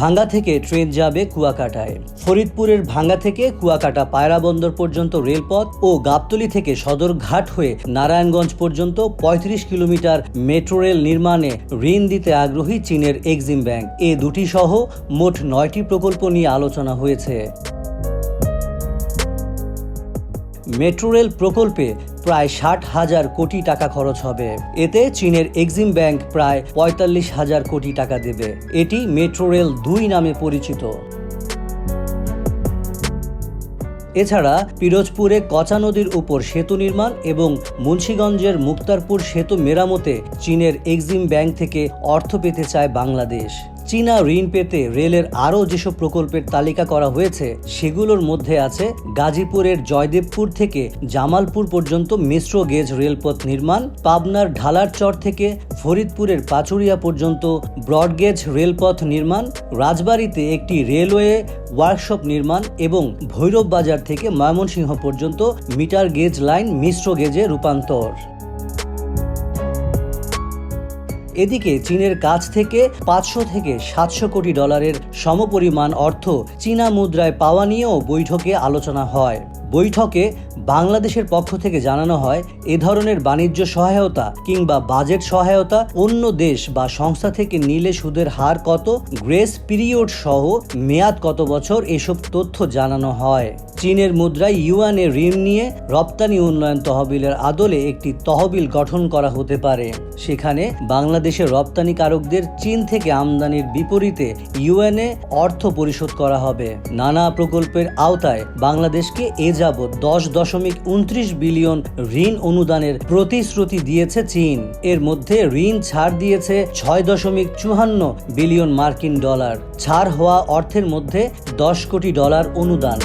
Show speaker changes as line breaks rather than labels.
ভাঙ্গা থেকে ট্রেন যাবে কুয়াকাটায়। ফরিদপুরের ভাঙ্গা থেকে কুয়াকাটা পায়রা বন্দর পর্যন্ত রেলপথ ও গাবতলী থেকে সদরঘাট হয়ে নারায়ণগঞ্জ পর্যন্ত ৩৫ কিলোমিটার মেট্রো রেল নির্মাণে ঋণ দিতে আগ্রহী চীনের এক্সিম ব্যাংক। এ দুটি সহ মোট ৯টি প্রকল্প নিয়ে আলোচনা হয়েছে। মেট্রো রেল প্রকল্পে প্রায় ৬০,০০০ কোটি টাকা খরচ হবে। এতে চীনের এক্সিম ব্যাংক প্রায় ৪৫,০০০ কোটি টাকা দেবে। এটি মেট্রো রেল ২ নামে পরিচিত। এছাড়া পিরোজপুরে কচা নদীর উপর সেতু নির্মাণ এবং মুন্সিগঞ্জের মুক্তারপুর সেতু মেরামতে চীনের এক্সিম ব্যাংক থেকে অর্থ পেতে চায় বাংলাদেশ। চীনা ঋণ পেতে রেলের আরও যেসব প্রকল্পের তালিকা করা হয়েছে সেগুলোর মধ্যে আছে গাজীপুরের জয়দেবপুর থেকে জামালপুর পর্যন্ত মিশ্র গেজ রেলপথ নির্মাণ, পাবনার ঢালারচর থেকে ফরিদপুরের পাচুরিয়া পর্যন্ত ব্রডগেজ রেলপথ নির্মাণ, রাজবাড়ীতে একটি রেলওয়ে ওয়ার্কশপ নির্মাণ এবং ভৈরব বাজার থেকে ময়মনসিংহ পর্যন্ত মিটার গেজ লাইন মিশ্র গেজে রূপান্তর। এদিকে চীনের কাছ থেকে ৫০০ থেকে ৭০০ কোটি ডলারের সমপরিমাণ অর্থ চীনা মুদ্রায় পাওয়া নিয়েও বৈঠকে আলোচনা হয়। বৈঠকে বাংলাদেশের পক্ষ থেকে জানানো হয়, এ ধরনের বাণিজ্য সহায়তা কিংবা বাজেট সহায়তা অন্য দেশ বা সংস্থা থেকে নিলে সুদের হার কত, গ্রেস পিরিয়ড সহ মেয়াদ কত বছর, এসব তথ্য জানানো হয়। চীনের মুদ্রায় ইউয়ানে ঋণ নিয়ে রপ্তানি উন্নয়ন তহবিলের আদলে একটি তহবিল গঠন করা হতে পারে। সেখানে বাংলাদেশের রপ্তানিকারকদের চীন থেকে আমদানির বিপরীতে ইউয়ানে অর্থ পরিশোধ করা হবে। নানা প্রকল্পের আওতায় বাংলাদেশকে এ যাবৎ 10.29 বিলিয়ন ঋণ অনুদানের প্রতিশ্রুতি দিয়েছে চীন। এর মধ্যে ঋণ ছাড় দিয়েছে 6.54 বিলিয়ন মার্কিন ডলার। ছাড় হওয়া অর্থের মধ্যে 10 কোটি ডলার অনুদান।